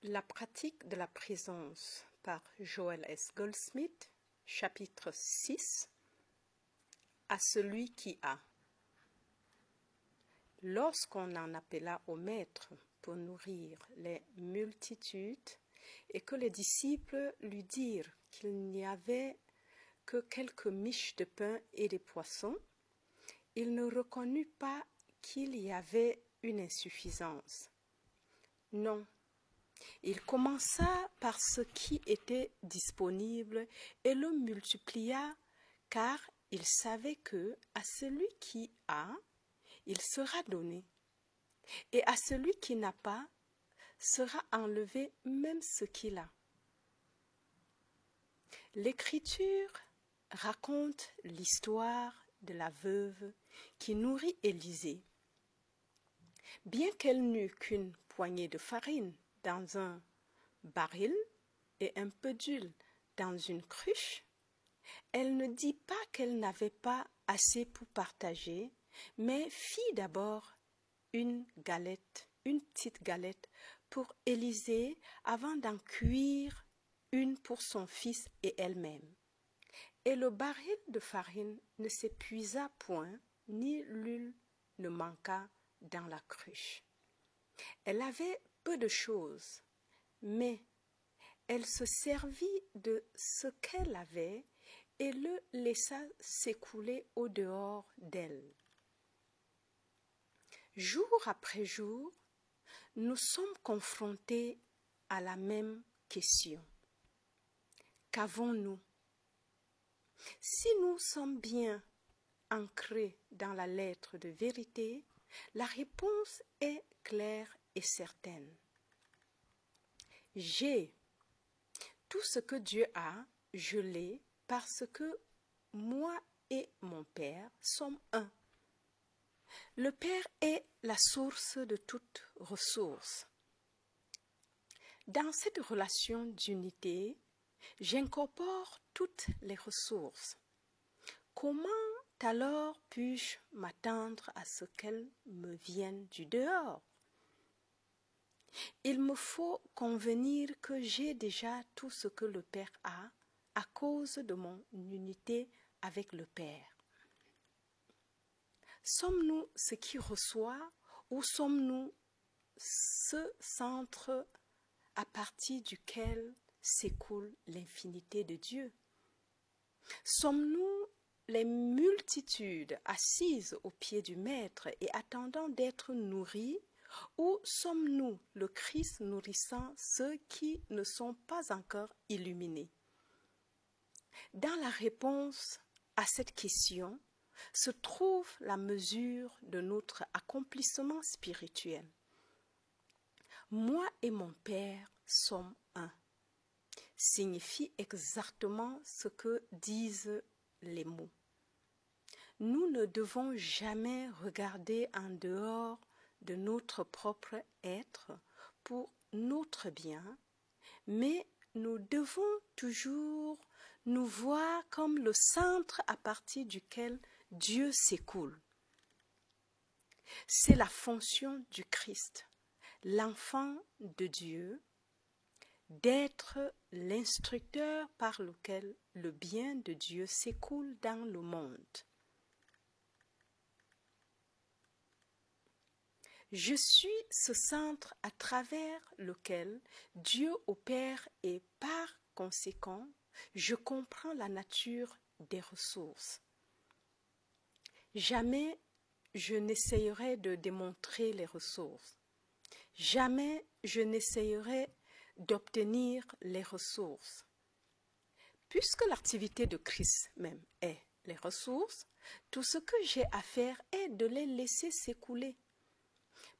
La pratique de la présence par Joel S. Goldsmith, chapitre 6. À celui qui a. Lorsqu'on en appela au maître pour nourrir les multitudes et que les disciples lui dirent qu'il n'y avait que quelques miches de pain et des poissons, il ne reconnut pas qu'il y avait une insuffisance. Non. Il commença par ce qui était disponible et le multiplia, car il savait que à celui qui a, il sera donné, et à celui qui n'a pas, sera enlevé même ce qu'il a. L'Écriture raconte l'histoire de la veuve qui nourrit Élisée. Bien qu'elle n'eût qu'une poignée de farine dans un baril et un peu d'huile dans une cruche, elle ne dit pas qu'elle n'avait pas assez pour partager, mais fit d'abord une petite galette pour Élisée avant d'en cuire une pour son fils et elle-même. Et le baril de farine ne s'épuisa point, ni l'huile ne manqua dans la cruche. Elle avait peu de choses, mais elle se servit de ce qu'elle avait et le laissa s'écouler au dehors d'elle. Jour après jour, nous sommes confrontés à la même question. Qu'avons-nous? Si nous sommes bien ancrés dans la lettre de vérité, la réponse est claire et certaine. J'ai tout ce que Dieu a, je l'ai parce que moi et mon Père sommes un. Le Père est la source de toute ressource. Dans cette relation d'unité, j'incorpore toutes les ressources. Comment alors puis-je m'attendre à ce qu'elles me viennent du dehors? Il me faut convenir que j'ai déjà tout ce que le Père a à cause de mon unité avec le Père. Sommes-nous ce qui reçoit ou sommes-nous ce centre à partir duquel s'écoule l'infinité de Dieu? Sommes-nous les multitudes assises au pied du Maître et attendant d'être nourries, ou sommes-nous le Christ nourrissant ceux qui ne sont pas encore illuminés? Dans la réponse à cette question se trouve la mesure de notre accomplissement spirituel. Moi et mon Père sommes un signifie exactement ce que disent les mots. Nous ne devons jamais regarder en dehors de notre propre être pour notre bien, mais nous devons toujours nous voir comme le centre à partir duquel Dieu s'écoule. C'est la fonction du Christ, l'enfant de Dieu, d'être l'instructeur par lequel le bien de Dieu s'écoule dans le monde. Je suis ce centre à travers lequel Dieu opère et par conséquent, je comprends la nature des ressources. Jamais je n'essayerai de démontrer les ressources. Jamais je n'essayerai d'obtenir les ressources. Puisque l'activité de Christ même est les ressources, tout ce que j'ai à faire est de les laisser s'écouler.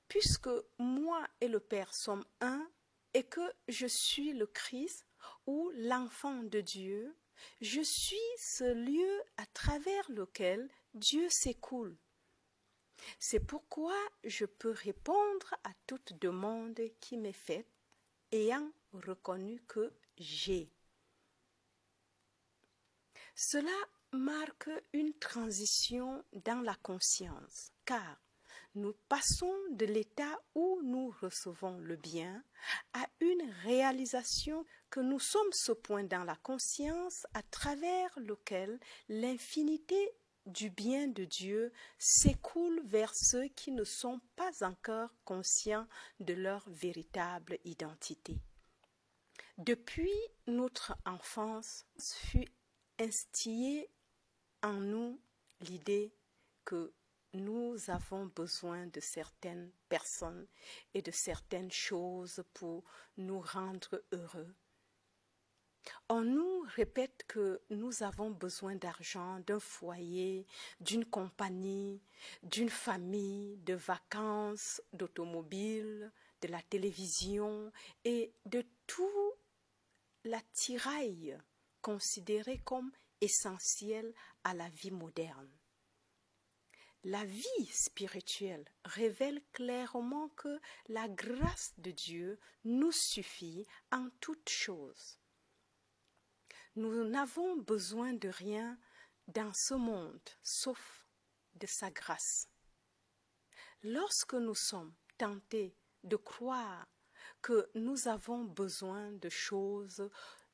Puisque moi et le Père sommes un et que je suis le Christ ou l'enfant de Dieu, je suis ce lieu à travers lequel Dieu s'écoule. C'est pourquoi je peux répondre à toute demande qui m'est faite, ayant reconnu que j'ai. Cela marque une transition dans la conscience, car Nous passons de l'état où nous recevons le bien à une réalisation que nous sommes ce point dans la conscience à travers lequel l'infinité du bien de Dieu s'écoule vers ceux qui ne sont pas encore conscients de leur véritable identité. Depuis notre enfance fut instillée en nous l'idée que nous avons besoin de certaines personnes et de certaines choses pour nous rendre heureux. On nous répète que nous avons besoin d'argent, d'un foyer, d'une compagnie, d'une famille, de vacances, d'automobiles, de la télévision et de tout l'attirail considéré comme essentiel à la vie moderne. La vie spirituelle révèle clairement que la grâce de Dieu nous suffit en toutes choses. Nous n'avons besoin de rien dans ce monde, sauf de sa grâce. Lorsque nous sommes tentés de croire que nous avons besoin de choses,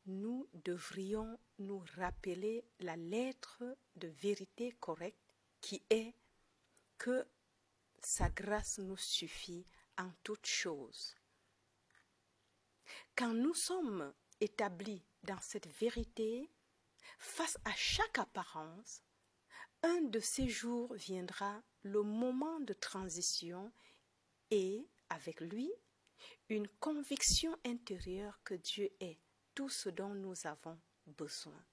nous devrions nous rappeler la lettre de vérité correcte qui est que sa grâce nous suffit en toutes choses. Quand nous sommes établis dans cette vérité, face à chaque apparence, un de ces jours viendra le moment de transition et, avec lui, une conviction intérieure que Dieu est tout ce dont nous avons besoin.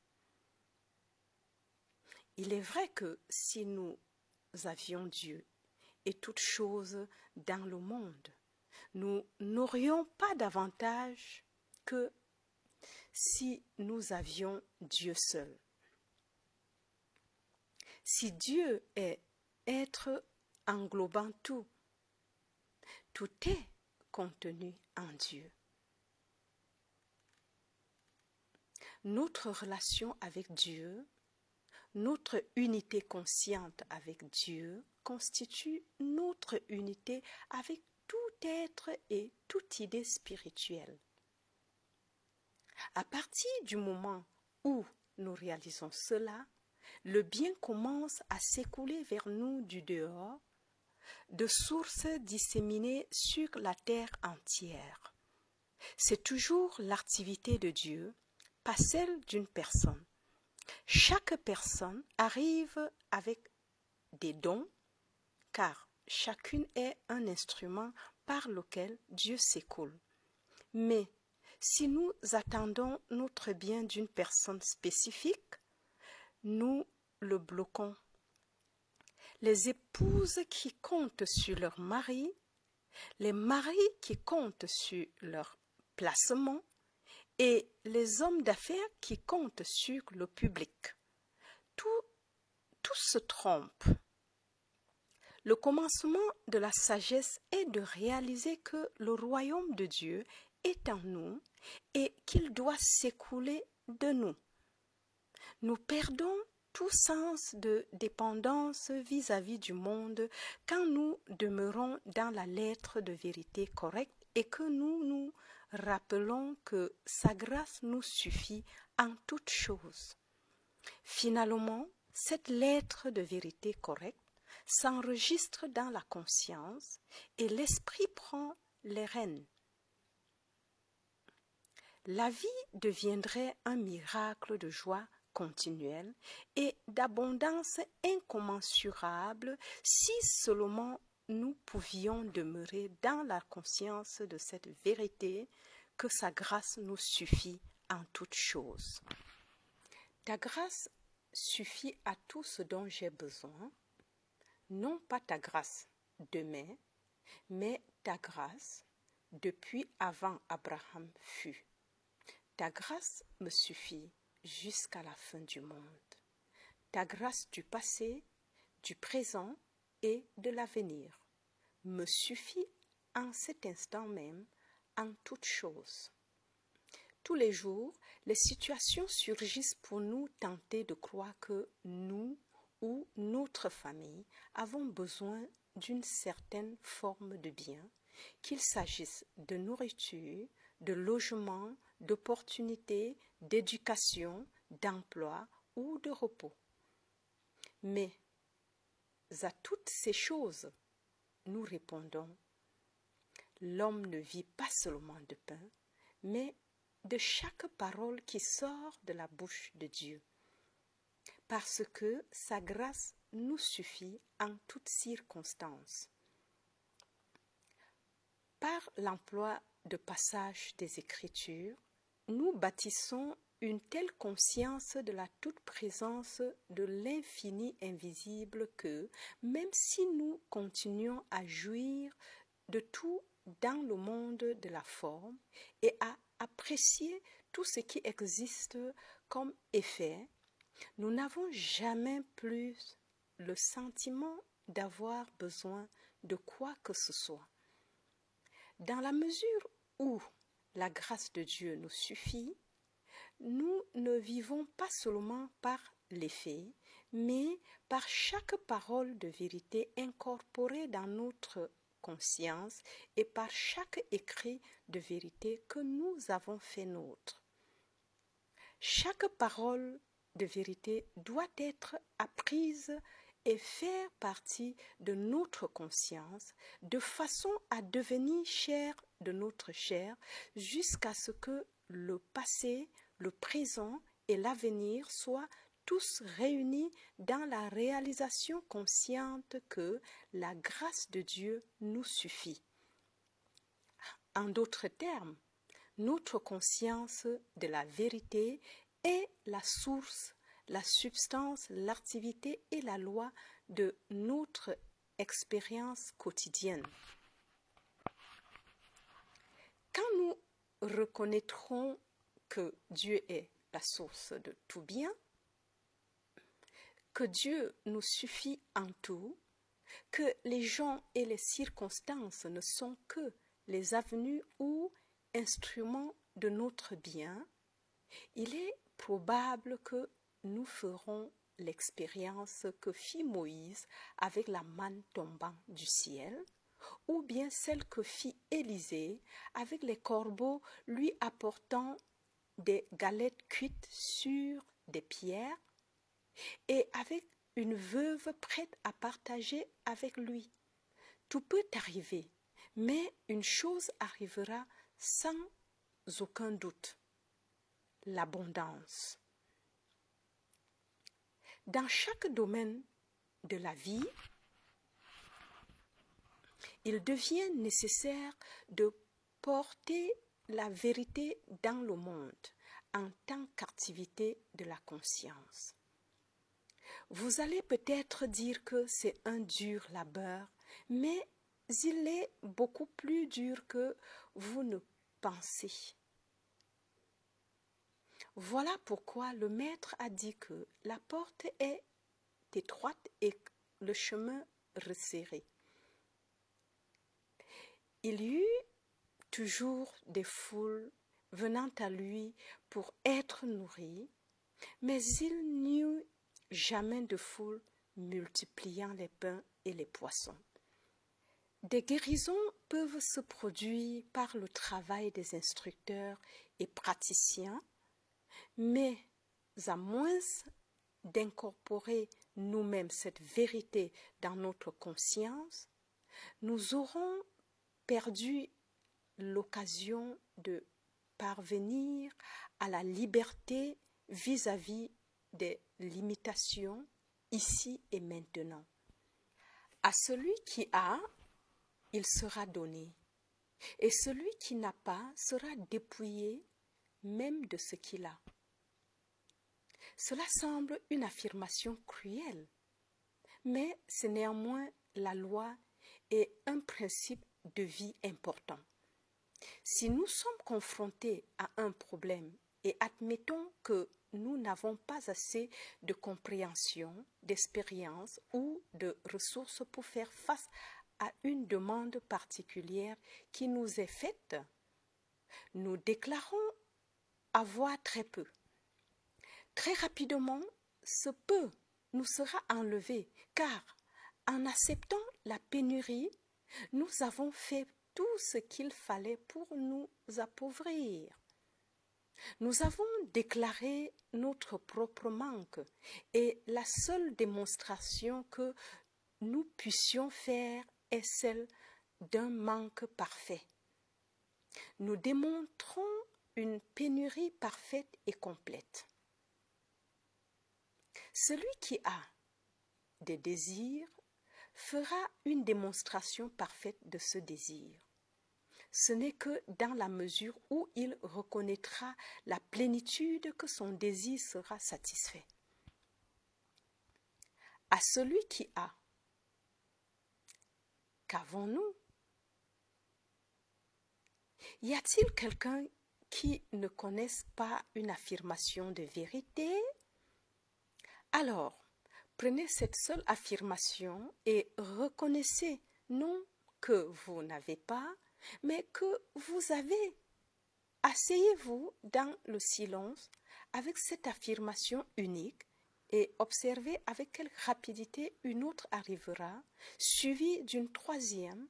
Il est vrai que si nous avions Dieu et toutes choses dans le monde, nous n'aurions pas davantage que si nous avions Dieu seul. Si Dieu est être englobant tout, tout est contenu en Dieu. Notre relation avec Dieu, notre unité consciente avec Dieu constitue notre unité avec tout être et toute idée spirituelle. À partir du moment où nous réalisons cela, le bien commence à s'écouler vers nous du dehors, de sources disséminées sur la terre entière. C'est toujours l'activité de Dieu, pas celle d'une personne. Chaque personne arrive avec des dons, car chacune est un instrument par lequel Dieu s'écoule. Mais si nous attendons notre bien d'une personne spécifique, nous le bloquons. Les épouses qui comptent sur leur mari, les maris qui comptent sur leur placement et les hommes d'affaires qui comptent sur le public. Tout se trompe. Le commencement de la sagesse est de réaliser que le royaume de Dieu est en nous et qu'il doit s'écouler de nous. Nous perdons tout sens de dépendance vis-à-vis du monde quand nous demeurons dans la lettre de vérité correcte et que nous nous rappelons que sa grâce nous suffit en toutes choses. Finalement, cette lettre de vérité correcte s'enregistre dans la conscience et l'esprit prend les rênes. La vie deviendrait un miracle de joie continuelle et d'abondance incommensurable si seulement nous pouvions demeurer dans la conscience de cette vérité que sa grâce nous suffit en toutes choses. Ta grâce suffit à tout ce dont j'ai besoin, non pas ta grâce demain, mais ta grâce depuis avant Abraham fut. Ta grâce me suffit jusqu'à la fin du monde. Ta grâce du passé, du présent et de l'avenir me suffit en cet instant même en toutes choses. Tous les jours, les situations surgissent pour nous tenter de croire que nous ou notre famille avons besoin d'une certaine forme de bien, qu'il s'agisse de nourriture, de logement, d'opportunités, d'éducation, d'emploi ou de repos. Mais à toutes ces choses, nous répondons, l'homme ne vit pas seulement de pain, mais de chaque parole qui sort de la bouche de Dieu, parce que sa grâce nous suffit en toutes circonstances. Par l'emploi de passages des Écritures, nous bâtissons une telle conscience de la toute-présence de l'infini invisible que, même si nous continuons à jouir de tout dans le monde de la forme et à apprécier tout ce qui existe comme effet, nous n'avons jamais plus le sentiment d'avoir besoin de quoi que ce soit. Dans la mesure où la grâce de Dieu nous suffit, nous ne vivons pas seulement par l'effet, mais par chaque parole de vérité incorporée dans notre conscience et par chaque écrit de vérité que nous avons fait nôtre. Chaque parole de vérité doit être apprise et faire partie de notre conscience de façon à devenir chair de notre chair jusqu'à ce que le passé, le présent et l'avenir soient tous réunis dans la réalisation consciente que la grâce de Dieu nous suffit. En d'autres termes, notre conscience de la vérité est la source, la substance, l'activité et la loi de notre expérience quotidienne. Quand nous reconnaîtrons que Dieu est la source de tout bien, que Dieu nous suffit en tout, que les gens et les circonstances ne sont que les avenues ou instruments de notre bien, il est probable que nous ferons l'expérience que fit Moïse avec la manne tombant du ciel, ou bien celle que fit Élisée avec les corbeaux lui apportant des galettes cuites sur des pierres, et avec une veuve prête à partager avec lui. Tout peut arriver, mais une chose arrivera sans aucun doute: l'abondance. Dans chaque domaine de la vie, il devient nécessaire de porter la vérité dans le monde en tant qu'activité de la conscience. Vous allez peut-être dire que c'est un dur labeur, mais il est beaucoup plus dur que vous ne pensez. Voilà pourquoi le Maître a dit que la porte est étroite et le chemin resserré. Il y eut toujours des foules venant à lui pour être nourries, mais il n'y eut jamais de foule multipliant les pains et les poissons. Des guérisons peuvent se produire par le travail des instructeurs et praticiens, mais à moins d'incorporer nous-mêmes cette vérité dans notre conscience, nous aurons perdu l'occasion de parvenir à la liberté vis-à-vis des limitations ici et maintenant. À celui qui a, il sera donné, et celui qui n'a pas sera dépouillé même de ce qu'il a. Cela semble une affirmation cruelle, mais c'est néanmoins la loi et un principe de vie important. Si nous sommes confrontés à un problème et admettons que nous n'avons pas assez de compréhension, d'expérience ou de ressources pour faire face à une demande particulière qui nous est faite, nous déclarons avoir très peu. Très rapidement, ce peu nous sera enlevé, car En acceptant la pénurie, nous avons fait tout ce qu'il fallait pour nous appauvrir. Nous avons déclaré notre propre manque et la seule démonstration que nous puissions faire est celle d'un manque parfait. Nous démontrons une pénurie parfaite et complète. Celui qui a des désirs fera une démonstration parfaite de ce désir. Ce n'est que dans la mesure où il reconnaîtra la plénitude que son désir sera satisfait. À celui qui a, qu'avons-nous? Y a-t-il quelqu'un qui ne connaisse pas une affirmation de vérité? Alors, prenez cette seule affirmation et reconnaissez non que vous n'avez pas, mais que vous avez. Asseyez-vous dans le silence avec cette affirmation unique et observez avec quelle rapidité une autre arrivera, suivie d'une troisième,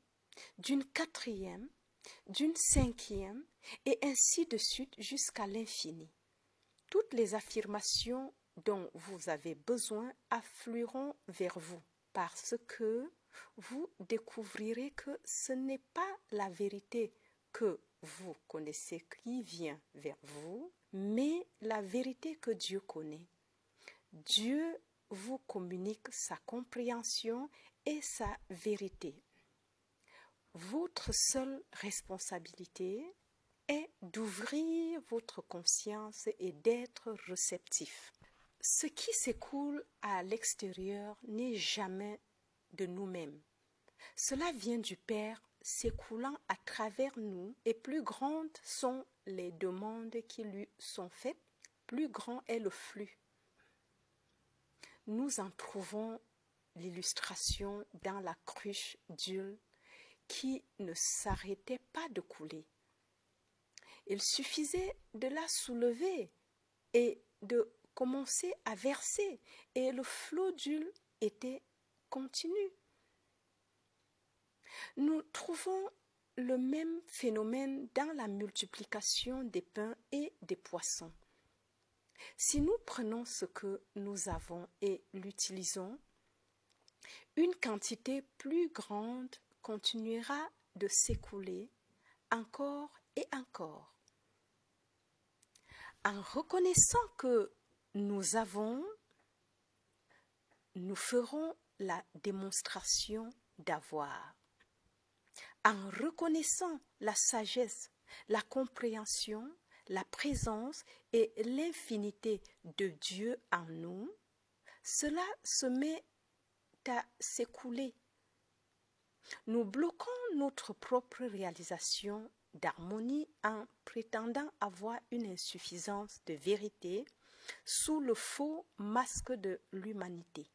d'une quatrième, d'une cinquième, et ainsi de suite jusqu'à l'infini. Toutes les affirmations dont vous avez besoin afflueront vers vous, parce que vous découvrirez que ce n'est pas la vérité que vous connaissez qui vient vers vous, mais la vérité que Dieu connaît. Dieu vous communique sa compréhension et sa vérité. Votre seule responsabilité est d'ouvrir votre conscience et d'être réceptif. Ce qui s'écoule à l'extérieur n'est jamais de nous-mêmes. Cela vient du Père s'écoulant à travers nous, et plus grandes sont les demandes qui lui sont faites, plus grand est le flux. Nous en trouvons l'illustration dans la cruche d'huile qui ne s'arrêtait pas de couler. Il suffisait de la soulever et de commencer à verser, et le flot d'huile était continu. Nous trouvons le même phénomène dans la multiplication des pains et des poissons. Si nous prenons ce que nous avons et l'utilisons, une quantité plus grande continuera de s'écouler encore et encore. En reconnaissant que nous avons, nous ferons la démonstration d'avoir. En reconnaissant la sagesse, la compréhension, la présence et l'infinité de Dieu en nous, cela se met à s'écouler. Nous bloquons notre propre réalisation d'harmonie en prétendant avoir une insuffisance de vérité sous le faux masque de l'humanité.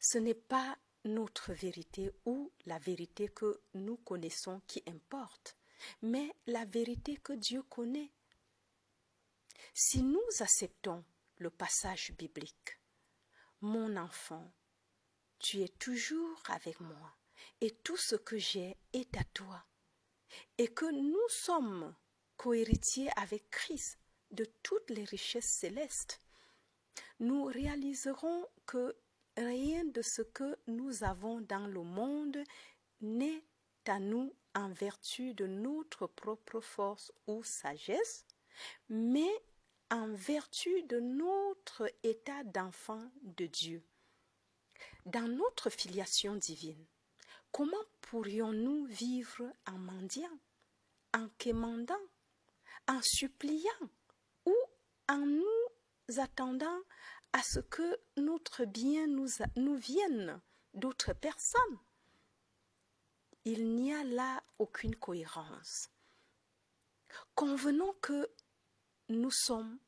Ce n'est pas notre vérité ou la vérité que nous connaissons qui importe, mais la vérité que Dieu connaît. Si nous acceptons le passage biblique, « Mon enfant, tu es toujours avec moi, et tout ce que j'ai est à toi », et que nous sommes cohéritiers avec Christ de toutes les richesses célestes, nous réaliserons que rien de ce que nous avons dans le monde n'est à nous en vertu de notre propre force ou sagesse, mais en vertu de notre état d'enfant de Dieu. Dans notre filiation divine, comment pourrions-nous vivre en mendiant, en quémandant, en suppliant ou en nous attendant à ce que notre bien nous vienne d'autres personnes? Il n'y a là aucune cohérence. Convenons que nous sommes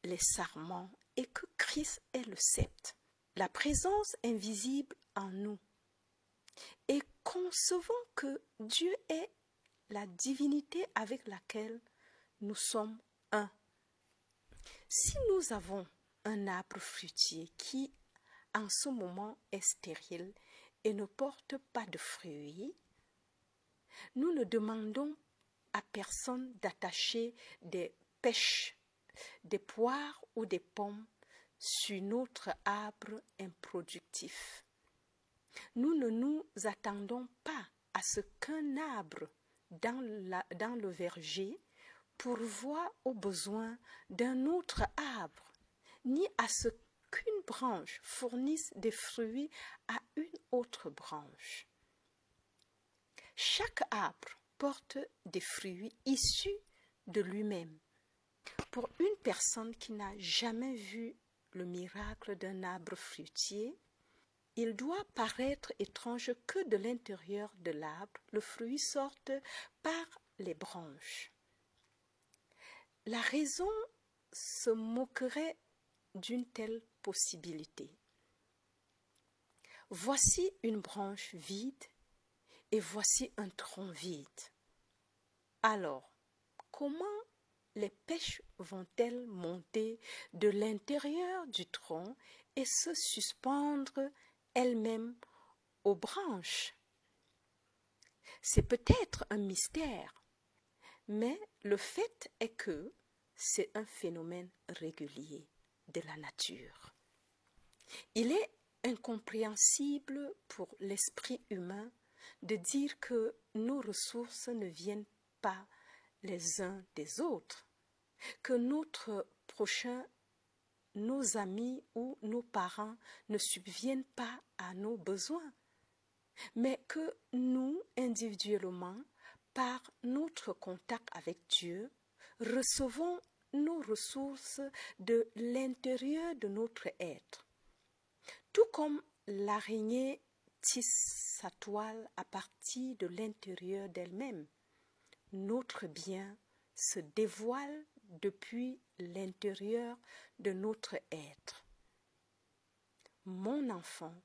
les sarments et que Christ est le sceptre, la présence invisible en nous. Et concevons que Dieu est la divinité avec laquelle nous sommes un. Si nous avons un arbre fruitier qui en ce moment est stérile et ne porte pas de fruits, nous ne demandons à personne d'attacher des pêches, des poires ou des pommes sur notre arbre improductif. Nous ne nous attendons pas à ce qu'un arbre dans le verger pourvoie aux besoins d'un autre arbre, ni à ce qu'une branche fournisse des fruits à une autre branche. Chaque arbre porte des fruits issus de lui-même. Pour une personne qui n'a jamais vu le miracle d'un arbre fruitier, il doit paraître étrange que de l'intérieur de l'arbre, le fruit sorte par les branches. La raison se moquerait d'une telle possibilité. Voici une branche vide et voici un tronc vide. Alors, comment les pêches vont-elles monter de l'intérieur du tronc et se suspendre elles-mêmes aux branches? C'est peut-être un mystère, mais le fait est que c'est un phénomène régulier de la nature. Il est incompréhensible pour l'esprit humain de dire que nos ressources ne viennent pas les uns des autres, que notre prochain, nos amis ou nos parents ne subviennent pas à nos besoins, mais que nous, individuellement, par notre contact avec Dieu, recevons nos ressources de l'intérieur de notre être. Tout comme l'araignée tisse sa toile à partir de l'intérieur d'elle-même, notre bien se dévoile depuis l'intérieur de notre être. Mon enfant,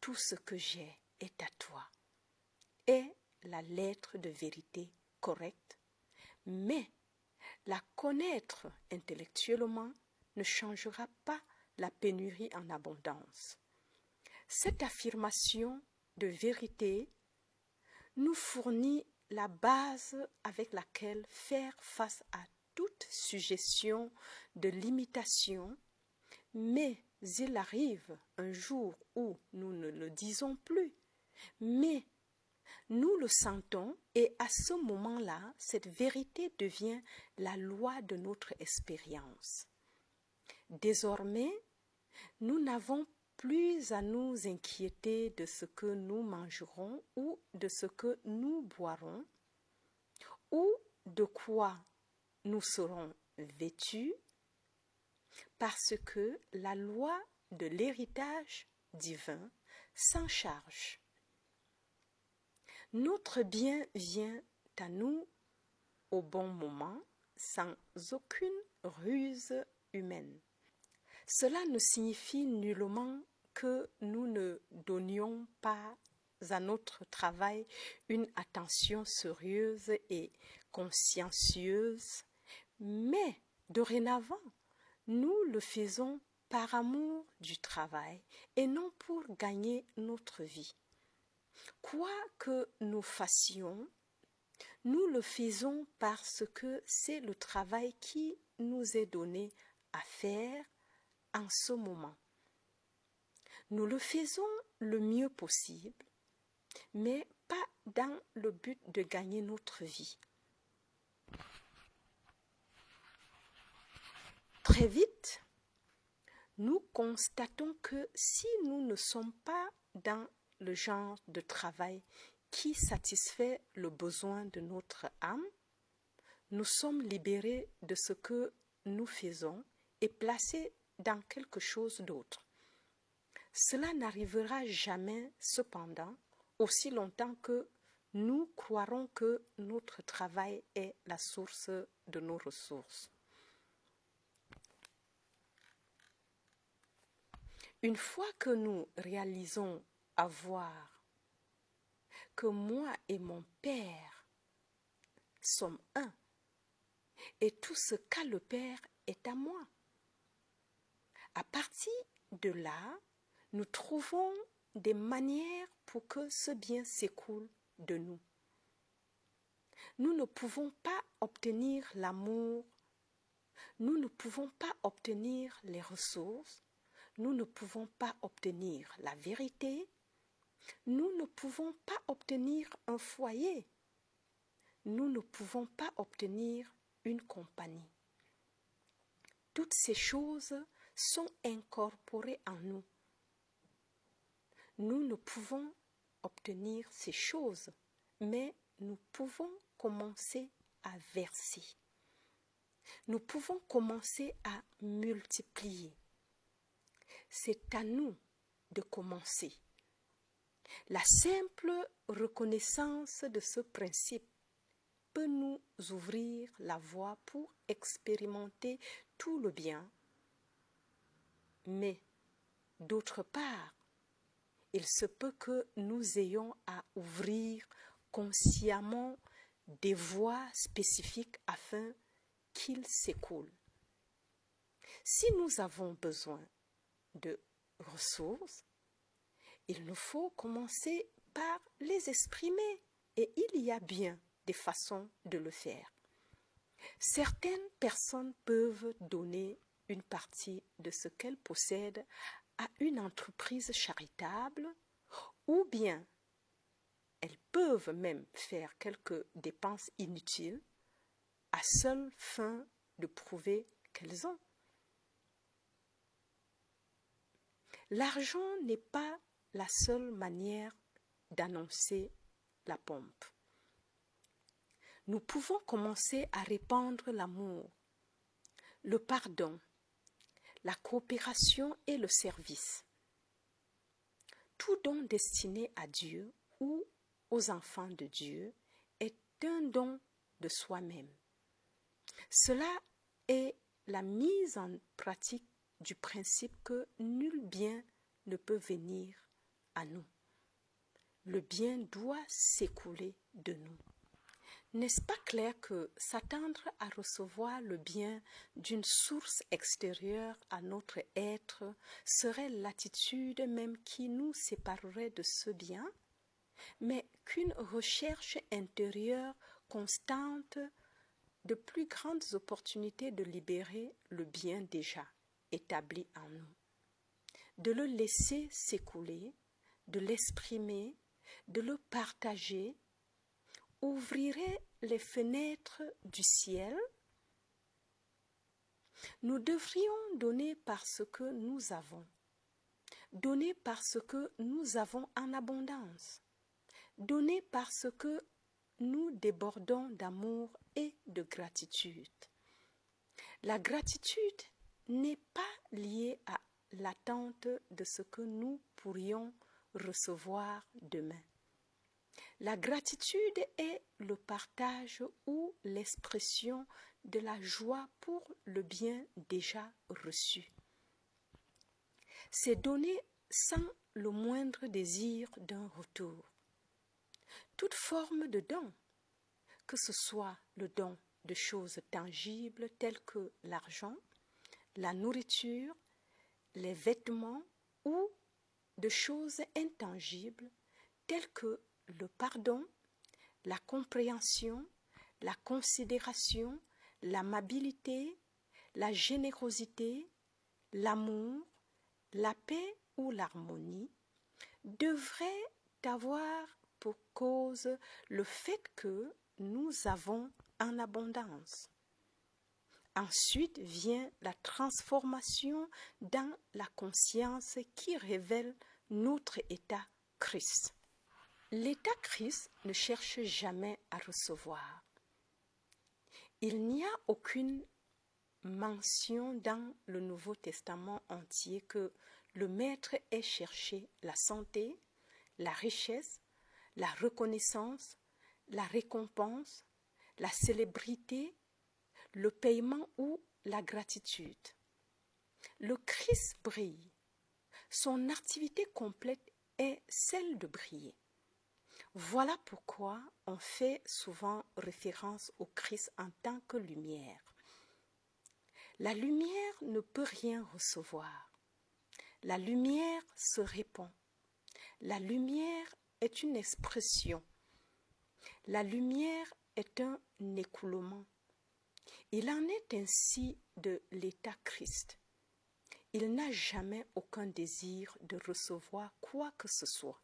tout ce que j'ai est à toi, est la lettre de vérité correcte, mais la connaître intellectuellement ne changera pas la pénurie en abondance. Cette affirmation de vérité nous fournit la base avec laquelle faire face à toute suggestion de limitation, mais il arrive un jour où nous ne le disons plus, mais nous le sentons et à ce moment-là, cette vérité devient la loi de notre expérience. Désormais, nous n'avons plus à nous inquiéter de ce que nous mangerons ou de ce que nous boirons ou de quoi nous serons vêtus parce que la loi de l'héritage divin s'en charge. Notre bien vient à nous au bon moment sans aucune ruse humaine. Cela ne signifie nullement que nous ne donnions pas à notre travail une attention sérieuse et consciencieuse, mais dorénavant, nous le faisons par amour du travail et non pour gagner notre vie. Quoi que nous fassions, nous le faisons parce que c'est le travail qui nous est donné à faire en ce moment. Nous le faisons le mieux possible, mais pas dans le but de gagner notre vie. Très vite, nous constatons que si nous ne sommes pas dans le genre de travail qui satisfait le besoin de notre âme, nous sommes libérés de ce que nous faisons et placés dans quelque chose d'autre. Cela n'arrivera jamais, cependant, aussi longtemps que nous croirons que notre travail est la source de nos ressources. Une fois que nous réalisons avoir que moi et mon Père sommes un, et tout ce qu'a le Père est à moi, à partir de là, nous trouvons des manières pour que ce bien s'écoule de nous. Nous ne pouvons pas obtenir l'amour, nous ne pouvons pas obtenir les ressources, nous ne pouvons pas obtenir la vérité, nous ne pouvons pas obtenir un foyer, nous ne pouvons pas obtenir une compagnie. Toutes ces choses sont incorporées en nous. Nous ne pouvons obtenir ces choses, mais nous pouvons commencer à verser. Nous pouvons commencer à multiplier. C'est à nous de commencer. La simple reconnaissance de ce principe peut nous ouvrir la voie pour expérimenter tout le bien. Mais, d'autre part, il se peut que nous ayons à ouvrir consciemment des voies spécifiques afin qu'ils s'écoulent. Si nous avons besoin de ressources, il nous faut commencer par les exprimer et il y a bien des façons de le faire. Certaines personnes peuvent donner une partie de ce qu'elles possèdent à une entreprise charitable ou bien elles peuvent même faire quelques dépenses inutiles à seule fin de prouver qu'elles ont. L'argent n'est pas la seule manière d'annoncer la pompe. Nous pouvons commencer à répandre l'amour, le pardon, la coopération et le service. Tout don destiné à Dieu ou aux enfants de Dieu est un don de soi-même. Cela est la mise en pratique du principe que nul bien ne peut venir à nous. Le bien doit s'écouler de nous. N'est-ce pas clair que s'attendre à recevoir le bien d'une source extérieure à notre être serait l'attitude même qui nous séparerait de ce bien, mais qu'une recherche intérieure constante de plus grandes opportunités de libérer le bien déjà établi en nous, de le laisser s'écouler, de l'exprimer, de le partager, ouvrirait les fenêtres du ciel. Nous devrions donner parce que nous avons, donner parce que nous avons en abondance, donner parce que nous débordons d'amour et de gratitude. La gratitude n'est pas liée à l'attente de ce que nous pourrions recevoir demain. La gratitude est le partage ou l'expression de la joie pour le bien déjà reçu. C'est donner sans le moindre désir d'un retour. Toute forme de don, que ce soit le don de choses tangibles telles que l'argent, la nourriture, les vêtements ou de choses intangibles telles que le pardon, la compréhension, la considération, l'amabilité, la générosité, l'amour, la paix ou l'harmonie, devrait avoir pour cause le fait que nous avons en abondance. Ensuite vient la transformation dans la conscience qui révèle notre état Christ. L'état Christ ne cherche jamais à recevoir. Il n'y a aucune mention dans le Nouveau Testament entier que le Maître ait cherché la santé, la richesse, la reconnaissance, la récompense, la célébrité, le paiement ou la gratitude. Le Christ brille. Son activité complète est celle de briller. Voilà pourquoi on fait souvent référence au Christ en tant que lumière. La lumière ne peut rien recevoir. La lumière se répand. La lumière est une expression. La lumière est un écoulement. Il en est ainsi de l'état Christ. Il n'a jamais aucun désir de recevoir quoi que ce soit.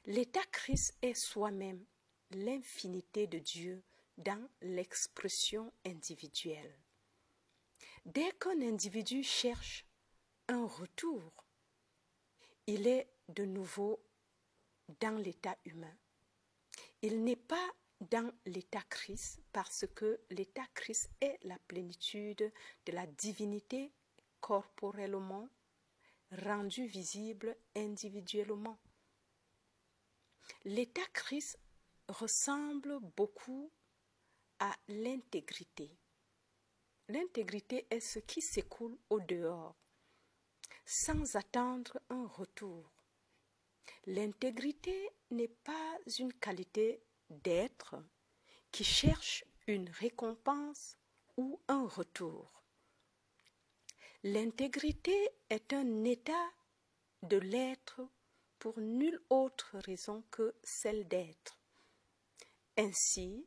L'état Christ est soi-même l'infinité de Dieu dans l'expression individuelle. Dès qu'un individu cherche un retour, il est de nouveau dans l'état humain. Il n'est pas dans l'état Christ parce que l'état Christ est la plénitude de la divinité corporellement rendue visible individuellement. L'état Christ ressemble beaucoup à l'intégrité. L'intégrité est ce qui s'écoule au dehors, sans attendre un retour. L'intégrité n'est pas une qualité d'être qui cherche une récompense ou un retour. L'intégrité est un état de l'être pour nulle autre raison que celle d'être. Ainsi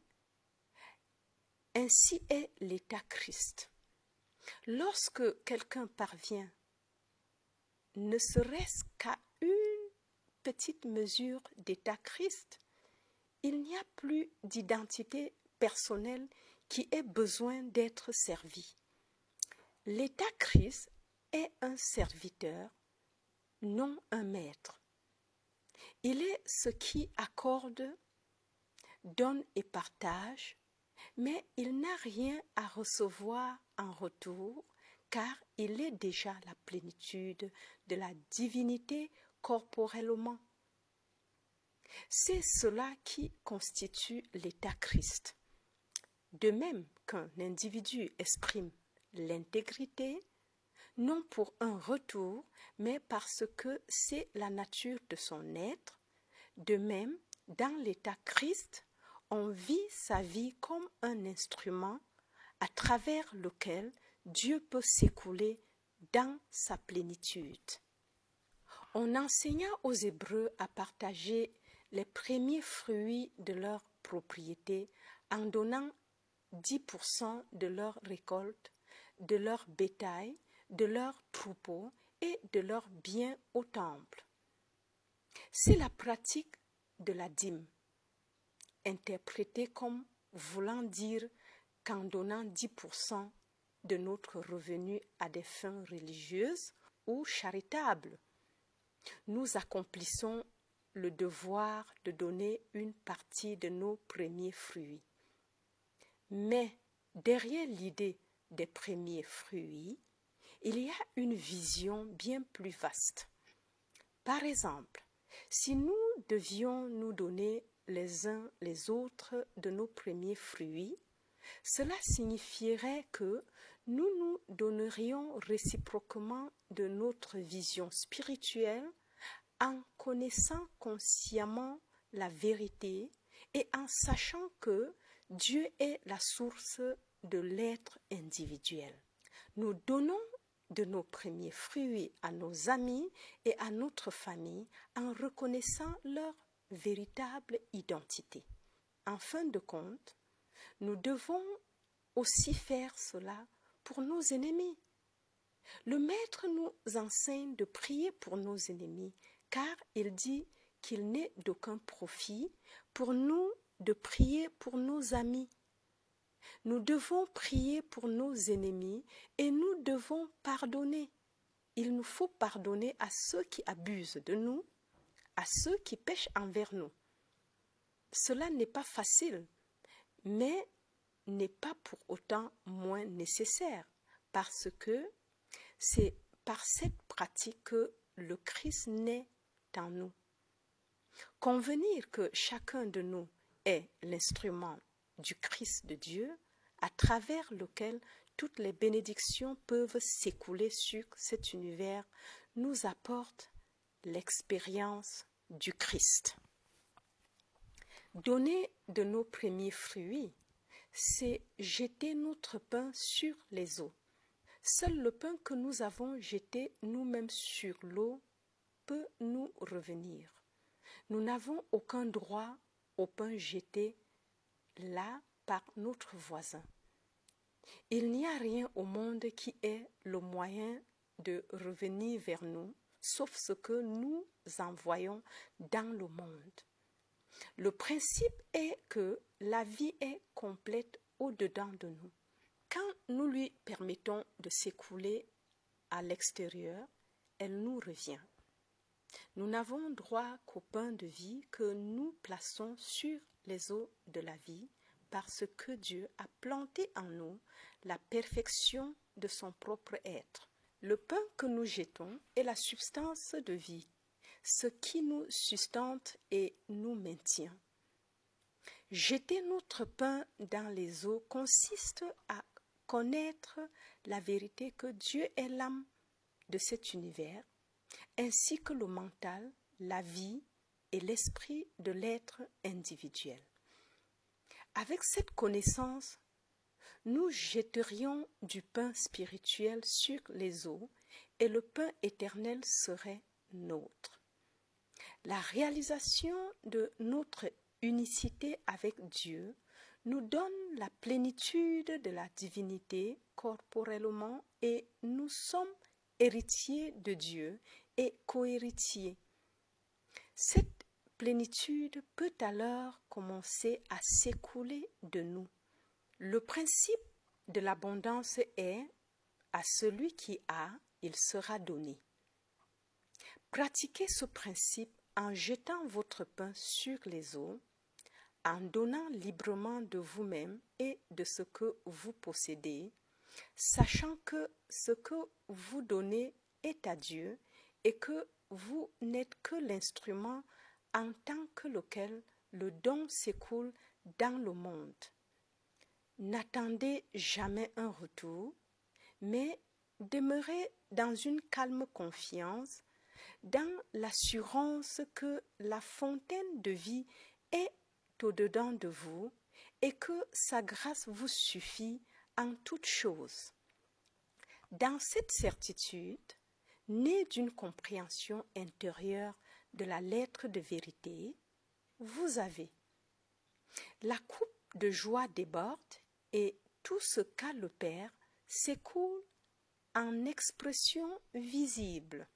est l'état Christ. Lorsque quelqu'un parvient, ne serait-ce qu'à une petite mesure d'état Christ, il n'y a plus d'identité personnelle qui ait besoin d'être servie. L'état Christ est un serviteur, non un maître. Il est ce qui accorde, donne et partage, mais il n'a rien à recevoir en retour, car il est déjà la plénitude de la divinité corporellement. C'est cela qui constitue l'état Christ. De même qu'un individu exprime l'intégrité, non pour un retour, mais parce que c'est la nature de son être, de même, dans l'état Christ, on vit sa vie comme un instrument à travers lequel Dieu peut s'écouler dans sa plénitude. On enseigna aux Hébreux à partager les premiers fruits de leur propriété en donnant 10% de leur récolte, de leur bétail, de leurs troupeaux et de leurs biens au temple. C'est la pratique de la dîme, interprétée comme voulant dire qu'en donnant 10% de notre revenu à des fins religieuses ou charitables, nous accomplissons le devoir de donner une partie de nos premiers fruits. Mais derrière l'idée des premiers fruits, il y a une vision bien plus vaste. Par exemple, si nous devions nous donner les uns les autres de nos premiers fruits, cela signifierait que nous nous donnerions réciproquement de notre vision spirituelle en connaissant consciemment la vérité et en sachant que Dieu est la source de l'être individuel. Nous donnons de nos premiers fruits à nos amis et à notre famille en reconnaissant leur véritable identité. En fin de compte, nous devons aussi faire cela pour nos ennemis. Le Maître nous enseigne de prier pour nos ennemis, car il dit qu'il n'est d'aucun profit pour nous de prier pour nos amis. Nous devons prier pour nos ennemis et nous devons pardonner. Il nous faut pardonner à ceux qui abusent de nous, à ceux qui pêchent envers nous. Cela n'est pas facile, mais n'est pas pour autant moins nécessaire, parce que c'est par cette pratique que le Christ naît en nous. Convenir que chacun de nous est l'instrument du Christ de Dieu, à travers lequel toutes les bénédictions peuvent s'écouler sur cet univers, nous apporte l'expérience du Christ. Donner de nos premiers fruits, c'est jeter notre pain sur les eaux. Seul le pain que nous avons jeté nous-mêmes sur l'eau peut nous revenir. Nous n'avons aucun droit au pain jeté là par notre voisin. Il n'y a rien au monde qui ait le moyen de revenir vers nous, sauf ce que nous envoyons dans le monde. Le principe est que la vie est complète au-dedans de nous. Quand nous lui permettons de s'écouler à l'extérieur, elle nous revient. Nous n'avons droit qu'au pain de vie que nous plaçons sur les eaux de la vie parce que Dieu a planté en nous la perfection de son propre être. Le pain que nous jetons est la substance de vie, ce qui nous sustente et nous maintient. Jeter notre pain dans les eaux consiste à connaître la vérité que Dieu est l'âme de cet univers, ainsi que le mental, la vie et l'esprit de l'être individuel. Avec cette connaissance, nous jetterions du pain spirituel sur les eaux et le pain éternel serait nôtre. La réalisation de notre unicité avec Dieu nous donne la plénitude de la divinité corporellement et nous sommes héritiers de Dieu et cohéritiers. Cette plénitude peut alors commencer à s'écouler de nous. Le principe de l'abondance est à celui qui a, il sera donné. Pratiquez ce principe en jetant votre pain sur les eaux, en donnant librement de vous-même et de ce que vous possédez, sachant que ce que vous donnez est à Dieu et que vous n'êtes que l'instrument en tant que lequel le don s'écoule dans le monde. N'attendez jamais un retour, mais demeurez dans une calme confiance, dans l'assurance que la fontaine de vie est au-dedans de vous et que sa grâce vous suffit en toutes choses. Dans cette certitude, née d'une compréhension intérieure de la lettre de vérité, vous avez la coupe de joie déborde et tout ce qu'a le Père s'écoule en expression visible.